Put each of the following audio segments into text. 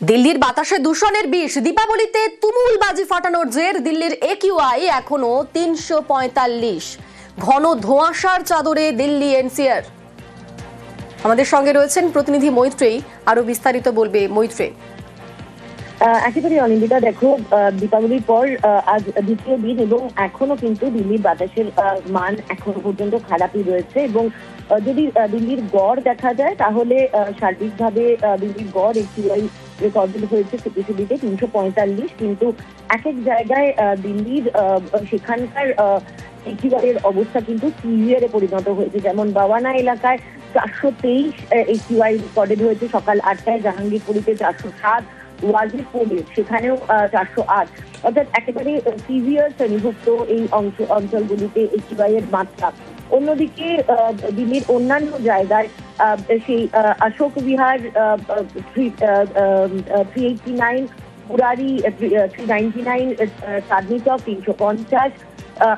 দিল্লির বাতাসে দূষণের বিষ, দীপাবলিতে তুমুল বাজি ফাটানোর জের। দিল্লির AQI এখনো 345। ঘন ধোঁয়াশার চাদরে দিল্লি এনসিআর। আমাদের সঙ্গে রয়েছেন প্রতিনিধি মৈত্রেয়ী, আরো বিস্তারিত বলবে মৈত্রেয়ী। একেবারে অনিন্দিতা, দেখো দীপাবলির পর আজ দ্বিতীয় দিন এবং এখনো কিন্তু দিল্লির বাতাসের মান এখনো পর্যন্ত খারাপই রয়েছে। এবং যদি দিল্লির গড় দেখা যায় তাহলে সার্বিকভাবে দিল্লির গড় AQI রেকর্ডেড হয়েছে পৃথিবীতে 345, কিন্তু এক এক জায়গায় দিল্লির সেখানকার AQI এর অবস্থা কিন্তু সিভিয়ারে পরিণত হয়েছে। যেমন বাওয়ানা এলাকায় 423 AQI রেকর্ডেড হয়েছে সকাল 8টায়, জাহাঙ্গীরপুরীতে 407, ওয়াজিরপুরে সেখানেও 408। অর্থাৎ একেবারে সিভিয়ার শ্রেণীভুক্ত এই অঞ্চলগুলিতে AQI এর মাত্রা। অন্যদিকে দিল্লির অন্যান্য জায়গায় সেই অশোক বিহার 389, পুরারি 399, চাঁদনি চক 350,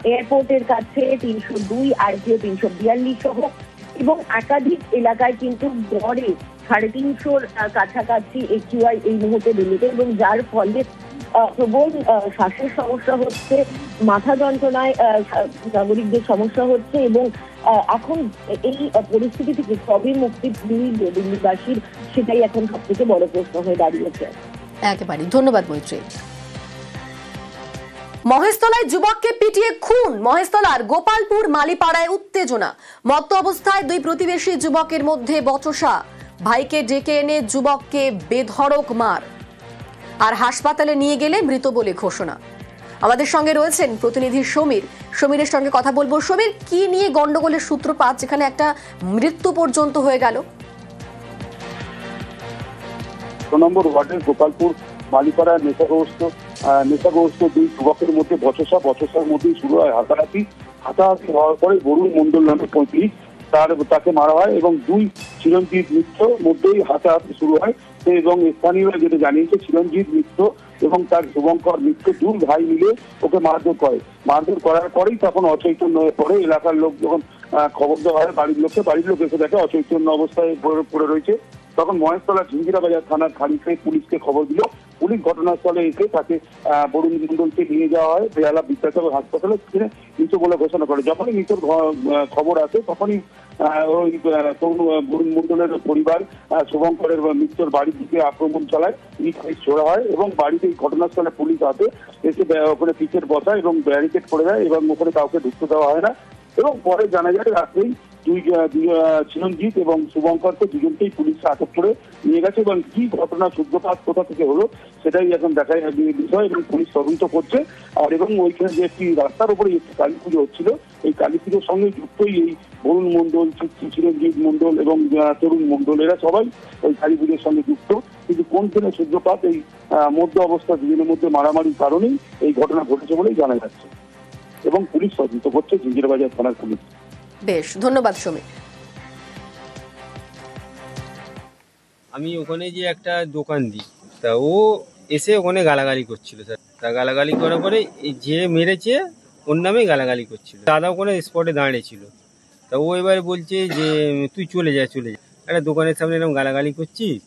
এয়ারপোর্টের কাছে 302, ITO 342 সহ এবং একাধিক এলাকায় কিন্তু গড়ে 350-র কাছাকাছি AQI এই মুহূর্তে দিল্লিতে, এবং যার ফলে প্রবল শ্বাসের সমস্যা হচ্ছে, মাথা যন্ত্রণায় নাগরিকদের সমস্যা হচ্ছে। এবং এখন এই পরিস্থিতি থেকে কবে মুক্তি মিলবে দিল্লিবাসীর, সেটাই এখন সব থেকে বড় প্রশ্ন হয়ে দাঁড়িয়েছে। একেবারে ধন্যবাদ মৈত্রেয়ী। মহেশতলায় যুবককে পিটিয়ে খুন। মহেশতলার গোপালপুর মালিপাড়ায় উত্তেজনা। মত্ত অবস্থায় দুই প্রতিবেশী যুবকের মধ্যে বচসা। ভাইকে ডেকে এনে যুবককে বেধড়ক মার, আর হাসপাতালে নিয়ে গেলে মৃত বলে ঘোষণা। আমাদের সঙ্গে রয়েছেন প্রতিনিধি সমীর। সমীরের সঙ্গে কথা বলবো। সমীর, কি নিয়ে গন্ডগোলের সূত্রপাত, যেখানে একটা মৃত্যু পর্যন্ত হয়ে গেল? নম্বর ওয়ার্ডের গোপালপুর মালিপাড়া নেশাগ্রস্ত দুই যুবকের মধ্যে বচসার মধ্যেই শুরু হয় হাতাহাতি হওয়ার পরে বরুণ মন্ডল নামে 35 তাকে মারা হয় এবং দুই চিরঞ্জিত মিত্র মধ্যেই হাতাহাতি শুরু হয়। এবং স্থানীয়রা যেটা জানিয়েছে, চিরঞ্জিত মিত্র এবং তার শুভঙ্কর মিত্র দুই ভাই মিলে ওকে মারধর করার পরেই তখন অচৈতন্য হয়ে পড়ে। এলাকার লোক যখন খবর দেওয়া হয় বাড়ির লোক এসে দেখে অচৈতন্য অবস্থায় পড়ে রয়েছে। তখন মহেশতলা ঝিঞ্জিরা বাজার থানার খালিতে পুলিশকে খবর দিল। পুলিশ ঘটনাস্থলে এসে তাকে বরুণ মন্ডলকে নিয়ে যাওয়া হয় বেহালা বিদ্যাসাগর হাসপাতালে, মৃত বলে ঘোষণা করে। যখনই মৃত্যুর খবর আসে তখনই ওই বরুণ মন্ডলের পরিবার শুভঙ্করের মৃত্যুর বাড়ির দিকে আক্রমণ চালায়, ইট ছোড়া হয় এবং বাড়িতে ঘটনাস্থলে পুলিশ আসে, এসে ওখানে পিচের বসায় এবং ব্যারিকেড করে দেয় এবং ওখানে কাউকে ঢুকতে দেওয়া হয় না। এবং পরে জানা যায় রাত্রেই দুই চিরঞ্জিত এবং শুভঙ্করকে দুজনকেই পুলিশ আটক করে নিয়ে গেছে। এবং কি ঘটনা সূত্রপাত কোথা থেকে হলো সেটাই এখন দেখার বিষয় এবং পুলিশ তদন্ত করছে। আর এবং ওইখানে যে একটি রাস্তার উপরে একটি কালী পুজো হচ্ছিল, এই কালী পুজোর সঙ্গে যুক্তই এই বরুণ মন্ডল, চিরঞ্জিত মন্ডল এবং তরুণ মন্ডল, এরা সবাই ওই কালী পুজোর সঙ্গে যুক্ত। কিন্তু কোন ধরনের সূত্রপাত এই মধ্য অবস্থা দুজনের মধ্যে মারামারির কারণেই এই ঘটনা ঘটেছে বলেই জানা যাচ্ছে এবং পুলিশ তদন্ত করছে, ঝিঞ্জিরা বাজার থানার পুলিশ। বেশ, ধন্যবাদ সমীর। আমি ওখানে যে একটা দোকান দিই, তা ও এসে ওখানে গালাগালি করছিল স্যার। তা গালাগালি করার পরে যে মেরেছে ওর নামে গালাগালি করছিল। দাদা ওখানে স্পটে দাঁড়িয়েছিল। তা ও এবারে বলছে যে তুই চলে যা। একটা দোকানের সামনে এরকম গালাগালি করছিস,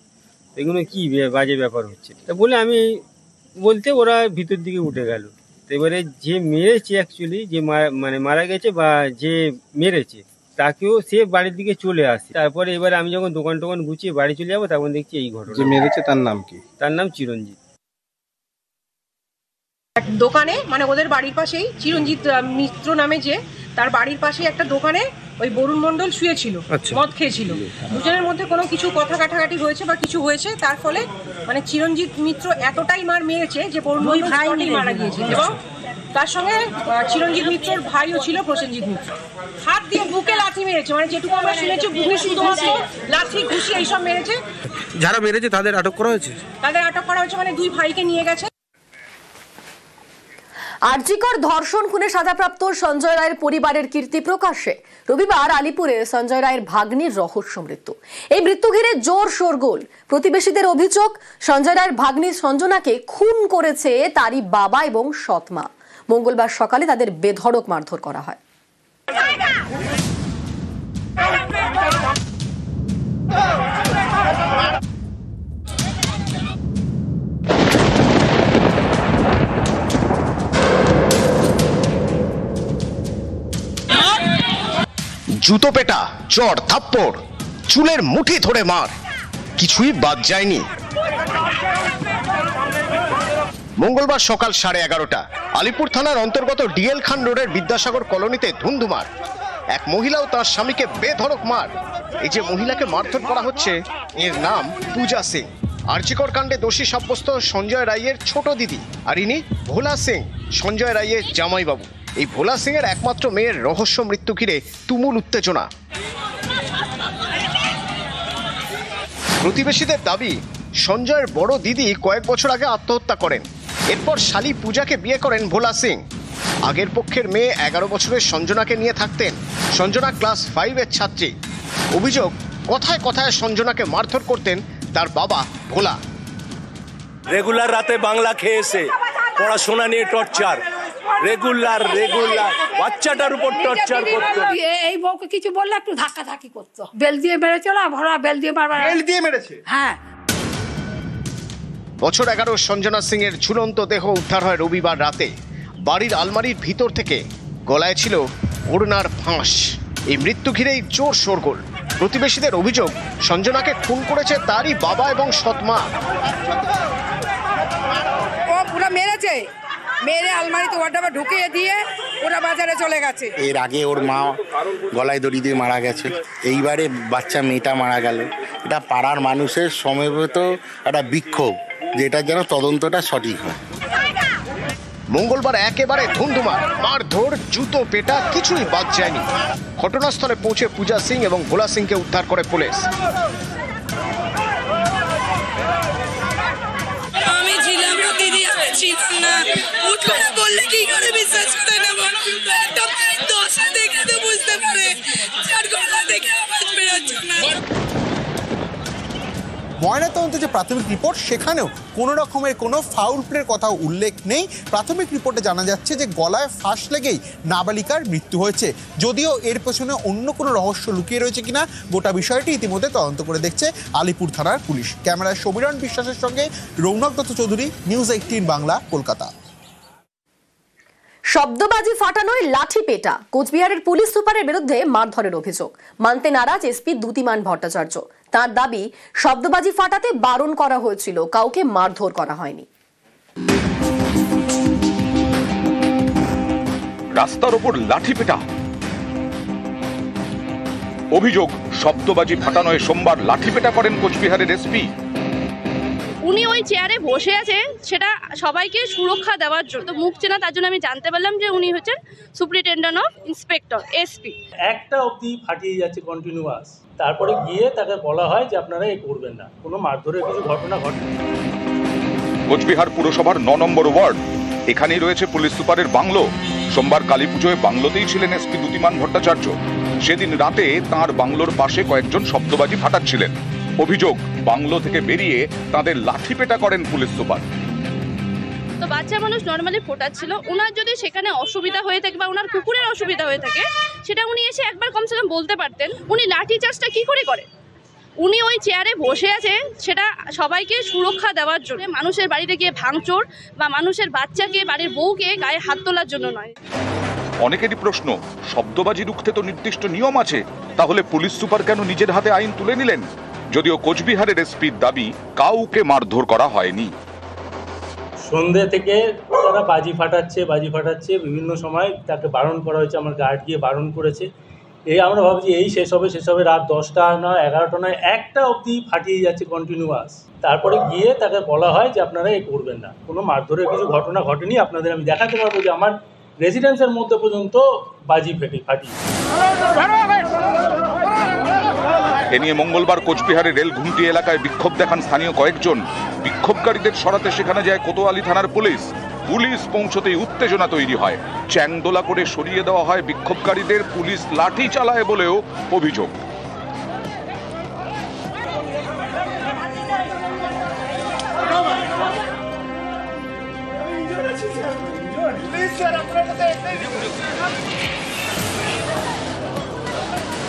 এগুলো কি বাজে ব্যাপার হচ্ছে। তা বলে আমি বলতে ওরা ভিতর দিকে উঠে গেল। তো এবারে যে মেরেছে অ্যাকচুয়ালি, যে মারা গেছে বা যে মেরেছে তাকেও সে বাড়ির দিকে চলে আসে। তারপরে এবারে আমি যখন দোকান গুছিয়ে বাড়ি চলে যাবো তখন দেখছি এই ঘটনা। যে মেরেছে তার নাম কি? তার নাম চিরঞ্জিত। দোকানে মানে ওদের বাড়ির পাশেই চিরঞ্জিত মিত্র নামে যে, তার বাড়ির পাশে একটা দোকানে ওই বরুণ মন্ডল শুয়েছিল, মদ খেয়েছিল। দুজনের মধ্যে কোনো কিছু কথা কাটাকাটি হয়েছে বা কিছু হয়েছে, তার ফলে মানে চিরঞ্জিত মিত্র এতটাই মার মেরেছে যে বরুণ মন্ডল স্পটেই মারা গিয়েছে। এবং তার সঙ্গে চিরঞ্জিত মিত্রর ভাইও ছিল প্রসেনজিৎ মিত্র। হাত দিয়ে বুকে লাথি মেরেছে, মানে যেটুকু আমরা শুনেছি বুকে শুধুমাত্র লাথি ঘুষি এইসব মেরেছে। যারা মেরেছে তাদের আটক করা হয়েছে? মানে দুই ভাইকে নিয়ে গেছে। আরজিকর ধর্ষণ খুনে সাজাপ্রাপ্ত সঞ্জয় রায়ের পরিবারের কীর্তি প্রকাশ্যে। রবিবার আলিপুরে সঞ্জয় রায়ের ভাগ্নির রহস্য মৃত্যু। এই মৃত্যু ঘিরে জোর শোরগোল। প্রতিবেশীদের অভিযোগ, সঞ্জয় রায়ের ভাগ্নি সঞ্জনাকে খুন করেছে তারই বাবা এবং সৎমা। মঙ্গলবার সকালে তাদের বেধড়ক মারধর করা হয়। জুতো পেটা, চড় থাপ্পড়, চুলের মুঠি ধরে মার, কিছুই বাদ যায়নি। মঙ্গলবার সকাল 11:30 আলিপুর থানার অন্তর্গত ডিএল খান রোডের বিদ্যাসাগর কলোনিতে ধুন্ধুমার। এক মহিলা ও তার স্বামীকে বেধড়ক মার। এই যে মহিলাকে মারধর করা হচ্ছে, এর নাম পূজা সিং। আর্চিকর কাণ্ডে দোষী সাব্যস্ত সঞ্জয় রায়ের ছোট দিদি, আর ইনি ভোলা সিং, সঞ্জয় রায়ের জামাইবাবু। এই ভোলা সিং এর একমাত্র মেয়ের রহস্য মৃত্যু ঘিরে তুমুল উত্তেজনা। প্রতিবেশীদের দাবি, সঞ্জয়ের বড় দিদি কয়েক বছর আগে আত্মহত্যা করেন। এরপর শালী পূজাকে বিয়ে করেন ভোলা সিং। আগের পক্ষের মেয়ে 11 বছরের সঞ্জনাকে নিয়ে থাকতেন। সঞ্জনা ক্লাস 5-এর ছাত্রী। অভিযোগ, কথায় কথায় সঞ্জনাকে মারধর করতেন তার বাবা ভোলা। রেগুলার রাতে বাংলা খেয়েছে, পড়াশোনা নিয়ে টর্চার, রেগুলার বাচ্চাটার উপর টর্চার করতো। এই বউকে কিছু বললে একটু ধাক্কা ধাক্কি করতো, বেল দিয়ে মেরেছিল, ভরা বেল দিয়ে মারবার। বেল দিয়ে মেরেছে? হ্যাঁ। বছর 11 সঞ্জনা সিং এর ঝুলন্ত দেহ উদ্ধার হয় রবিবার রাতে। বাড়ির আলমারির ভিতর থেকে গলায় ছিল ওড়নার ফাঁস। এই মৃত্যু ঘিরেই জোর শোরগোল। প্রতিবেশীদের অভিযোগ, সঞ্জনাকে খুন করেছে তারই বাবা এবং সৎমা। ও পুরো মেরেছে, মেরে আলমারিতে ওয়ার্ডরোবে ঢুকিয়ে দিয়ে ওরা বাজারে চলে গেছে। এর আগে ওর মা গলায় দড়ি দিয়ে মারা গেছে, এইবারে বাচ্চা মেয়েটা মারা গেল। এটা পাড়ার মানুষের সমবেত একটা বিক্ষোভ, যেটা যেন তদন্তটা সঠিক হয়। মঙ্গলবার একেবারে ধুন্ধুমার, মারধর, জুতো পেটা, কিছুই বাদ যায়নি। ঘটনাস্থলে পৌঁছে পূজা সিং এবং ভোলা সিংকে উদ্ধার করে পুলিশ। আমি ছিলাম না দিদি, আমি ছিলাম না। মুখে বললে কি করে বিশ্বাস করে নেব? একটা মেয়ে দশা দেখে তো বুঝতে পারে, যার গলা দেখে আওয়াজ বেরোচ্ছে না। ময়নাতদন্তের যে প্রাথমিক রিপোর্ট, সেখানেও কোনো রকমের কোনো ফাউল প্লের কথা উল্লেখ নেই। প্রাথমিক রিপোর্টে জানা যাচ্ছে যে গলায় ফাঁস লেগেই নাবালিকার মৃত্যু হয়েছে। যদিও এর পেছনে অন্য কোনো রহস্য লুকিয়ে রয়েছে কিনা, গোটা বিষয়টি ইতিমধ্যে তদন্ত করে দেখছে আলিপুর থানার পুলিশ। ক্যামেরায় সমীরণ বিশ্বাসের সঙ্গে রৌনক দত্ত চৌধুরী, নিউজ 18 বাংলা, কলকাতা। শব্দবাজি ফাটানোয় লাঠি পেটা, কোচবিহারের পুলিশ সুপারের বিরুদ্ধে মারধরের অভিযোগ। মানতে নারাজ এসপি দ্যুতিমান ভট্টাচার্য। তার দাবি, শব্দবাজি ফাটাতে বারণ করা হয়েছিল, কাউকে মারধর করা হয়নি। রাস্তার ওপর লাঠি পেটা, অভিযোগ শব্দবাজি ফাটানোয় সোমবার লাঠি পেটা করেন কোচবিহারের এসপি। উনি ওই চেয়ারে বসে আছে, সেটা সবাইকে সুরক্ষা দেওয়ার জন্য। মুখ চেনা, তার জন্য আমি জানতে পারলাম যে উনি হচ্ছেন সুপারিনটেন্ডেন্ট অফ ইন্সপেক্টর, এসপি। একটা অবধি ফাটিয়ে যাচ্ছে কন্টিনিউয়াস, তারপরে গিয়ে তাকে বলা হয় যে আপনারা এই করবেন না। কোনো মারধরের কিছু ঘটনা ঘটেনি। কোচবিহার পুরসভার 9 নম্বর ওয়ার্ড, এখানেই রয়েছে পুলিশ সুপারের বাংলো। সোমবার কালী পুজোয় বাংলোতেই ছিলেন এসপি দ্যুতিমান ভট্টাচার্য। সেদিন রাতে তাঁর বাংলোর পাশে কয়েকজন শব্দবাজি ফাটাচ্ছিলেন। অভিযোগ, বাংলো থেকে বেরিয়ে তাদের লাঠি পেটা করেন পুলিশ সুপার। তো বাচ্চা মানুষ নর্মালি ফোটাচ্ছিল, ওনার যদি সেখানে অসুবিধা হয়ে থাকে বা ওনার কুকুরের অসুবিধা হয়ে থাকে, সেটা উনি এসে একবার কমসে কম বলতে পারতেন। উনি লাঠি চার্জটা কি করে করেন? উনি ওই চেয়ারে বসে আছে, সেটা সবাইকে সুরক্ষা দেওয়ার জন্য, মানুষের বাড়িতে গিয়ে ভাঙচুর বা মানুষের বাচ্চাকে, বাড়ির বউকে গায়ে হাত তোলার জন্য নয়। অনেকেরই প্রশ্ন, শব্দবাজি রুখতে তো নির্দিষ্ট নিয়ম আছে, তাহলে পুলিশ সুপার কেন নিজের হাতে আইন তুলে নিলেন? যদিও কোচবিহারের এসপির দাবি, কাউকে মারধর করা হয়নি। সন্ধ্যে থেকে তারা বাজি ফাটাচ্ছে, বিভিন্ন সময় তাকে বারণ করা হয়েছে, আমার গার্ড গিয়ে বারণ করেছে। এই আমরা ভাবছি এই শেষ হবে রাত 10টা নয়, 11টা নয়, 1টা অবধি ফাটিয়ে যাচ্ছে কন্টিনিউয়াস। তারপরে গিয়ে তাকে বলা হয় যে আপনারা এই করবেন না। কোনো মারধরের কিছু ঘটনা ঘটেনি। আপনাদের আমি দেখাতে পারবো যে আমার রেসিডেন্সের মধ্যে পর্যন্ত বাজি ফাটিয়ে। এ নিয়ে মঙ্গলবার কোচবিহারের রেল ঘুমটি এলাকায় বিক্ষোভ দেখান স্থানীয় কয়েকজন। বিক্ষোভকারীদের সরাতে সেখানে যায় কোতোয়ালি থানার পুলিশ। পুলিশ পৌঁছতেই উত্তেজনা তৈরি হয়। চ্যাংদোলা করে সরিয়ে দেওয়া হয় বিক্ষোভকারীদের। পুলিশ লাঠি চালায় বলেও অভিযোগ।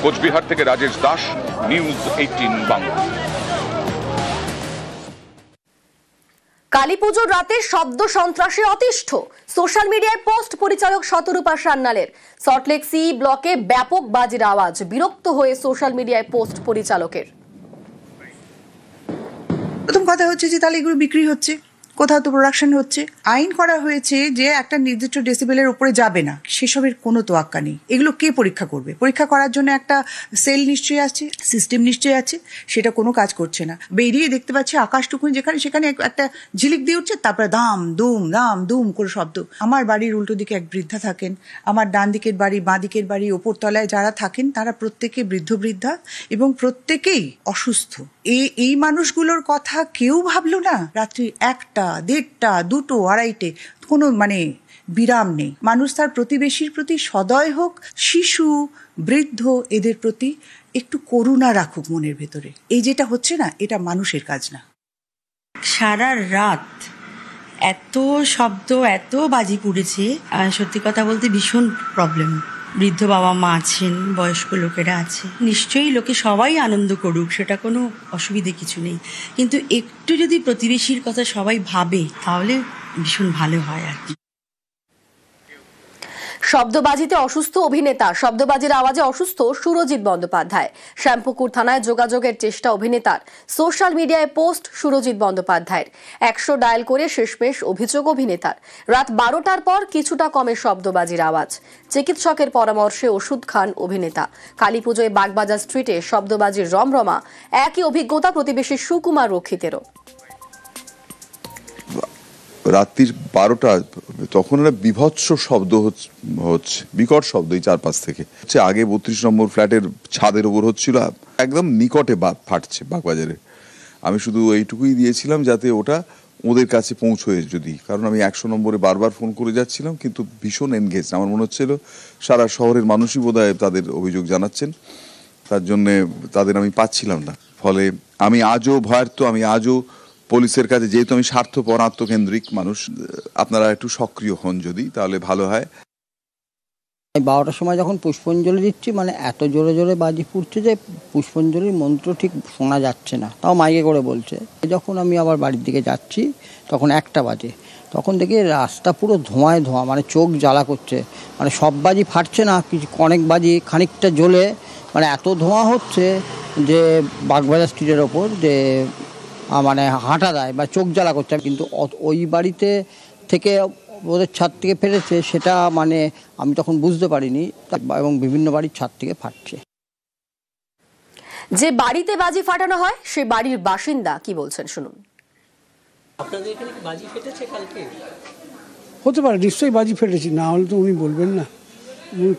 কোচবিহার থেকে রাজেশ দাস, নিউজ 18 বাংলা। কালীপুজোর রাতে শব্দ সন্ত্রাসে অতিষ্ঠ সোশ্যাল মিডিয়ায় পোস্ট পরিচালক শতরূপা সান্যালের। সল্টলেক সি ব্লকে ব্যাপক বাজির আওয়াজ, বিরক্ত হয়ে সোশ্যাল মিডিয়ায় পোস্ট পরিচালকের। প্রথম কথা হচ্ছে যে তাহলে এগুলো বিক্রি হচ্ছে, কোথাও তো প্রোডাকশন হচ্ছে। আইন করা হয়েছে যে একটা নির্দিষ্ট ডেসিবেলের উপরে যাবে না, সেসবের কোনো তোয়াক্কা নেই। এগুলো কে পরীক্ষা করবে? পরীক্ষা করার জন্য একটা সেল নিশ্চয়ই আছে, সিস্টেম নিশ্চয়ই আছে, সেটা কোনো কাজ করছে না। বেরিয়ে দেখতে পাচ্ছি আকাশটুকুন যেখানে সেখানে একটা ঝিলিক দিয়ে উঠছে, তারপরে দাম দুম করে শব্দ। আমার বাড়ির উল্টো দিকে এক বৃদ্ধা থাকেন, আমার ডান দিকের বাড়ি, বাঁ দিকের বাড়ি, ওপরতলায় যারা থাকেন তারা প্রত্যেকে বৃদ্ধা এবং প্রত্যেকেই অসুস্থ। এই মানুষগুলোর কথা কেউ ভাবলো না? রাত্রি 1টা, 1:30, 2টো, 2:30 কোনো বিরাম নেই। মানুষ তার প্রতিবেশীর প্রতি সদয় হোক, শিশু বৃদ্ধ এদের প্রতি একটু করুণা রাখুক মনের ভেতরে। এই যেটা হচ্ছে না, এটা মানুষের কাজ না। সারা রাত এত শব্দ, এত বাজি পুড়েছে, সত্যি কথা বলতে ভীষণ প্রবলেম। বৃদ্ধ বাবা মা আছেন, বয়স্ক লোকেরা আছে, নিশ্চয়ই লোকে সবাই আনন্দ করুক, সেটা কোনো অসুবিধে কিছু নেই, কিন্তু একটু যদি প্রতিবেশীর কথা সবাই ভাবে তাহলে ভীষণ ভালো হয় আর কি। শব্দবাজিতে অসুস্থ অভিনেতা, শব্দবাজির আওয়াজে অসুস্থ সুরজিৎ বন্দ্যোপাধ্যায়। শ্যামপুকুর থানায় যোগাযোগের চেষ্টা অভিনেতার, সোশ্যাল মিডিয়ায় পোস্ট সুরজিৎ বন্দ্যোপাধ্যায়ের। 100 ডায়াল করে শেষমেশ অভিযোগ অভিনেতার। রাত 12টার পর কিছুটা কমে শব্দবাজির আওয়াজ, চিকিৎসকের পরামর্শে ওষুধ খান অভিনেতা। কালীপুজোয় বাগবাজার স্ট্রিটে শব্দবাজির রমরমা, একই অভিজ্ঞতা প্রতিবেশী সুকুমার রক্ষিতেরও। রাত্রির 12টা, তখন একটা বিভৎস শব্দ হচ্ছে, বিকট শব্দ এই চারপাশ থেকে হচ্ছে। আগে 32 নম্বর ফ্ল্যাটের ছাদের ওপর হচ্ছিল, একদম নিকটে ফাটছে বাগবাজারে। আমি শুধু এইটুকুই দিয়েছিলাম যাতে ওটা ওদের কাছে পৌঁছয় যদি, কারণ আমি 100 নম্বরে বারবার ফোন করে যাচ্ছিলাম, কিন্তু ভীষণ এনগেজ। আমার মনে হচ্ছিল সারা শহরের মানুষই বোধহয় তাদের অভিযোগ জানাচ্ছেন, তার জন্যে তাদের আমি পাচ্ছিলাম না। ফলে আমি আজও ভয়ার্ত, আমি আজও পুলিশের কাছে, যেহেতু আমি স্বার্থপর আত্মকেন্দ্রিক মানুষ, আপনারা একটু সক্রিয় হন যদি, তাহলে ভালো হয়। 12টার সময় যখন পুষ্পাঞ্জলি দিচ্ছি, এত জোরে জোরে বাজি ফুটছে যে পুষ্পাঞ্জলির মন্ত্র ঠিক শোনা যাচ্ছে না, তাও মাইকে করে বলছে। যখন আমি আবার বাড়ির দিকে যাচ্ছি তখন 1টা বাজে, তখন দেখি রাস্তা পুরো ধোঁয়ায় ধোঁয়া, চোখ জ্বালা করছে। সব বাজি ফাটছে না, অনেক বাজি খানিকটা জ্বলে এত ধোঁয়া হচ্ছে যে বাগবাজার স্ট্রিটের ওপর যে হাঁটা দেয় বা চোখ জ্বালা করছে। কিন্তু ওই বাড়িতে থেকে ওদের ছাদ থেকে ফেলেছে সেটা আমি তখন বুঝতে পারিনি, এবং বিভিন্ন বাড়ির ছাদ থেকে ফাটছে। যে বাড়িতে বাজি ফাটানো হয় সে বাড়ির বাসিন্দা কি বলছেন শুনুন। আপনাদের এখানে কি বাজি ফেটেছে কালকে? হতে পারে, নিশ্চয়ই বাজি ফেটেছি, না হলে তো উনি বলবেন না।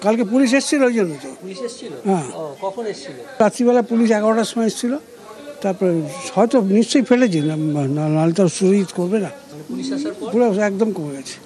কালকে পুলিশ এসেছিল, ওই জন্য তো। পুলিশ এসেছিল? হ্যাঁ। কখন এসেছিল? রাত্রিবেলা পুলিশ 11টার সময় এসেছিল, তারপরে হয়তো নিশ্চয়ই ফেলেছি, নাহলে তো সুরজিৎ করবে না। পুলিশ আসার পর পুরো একদম কমে গেছে।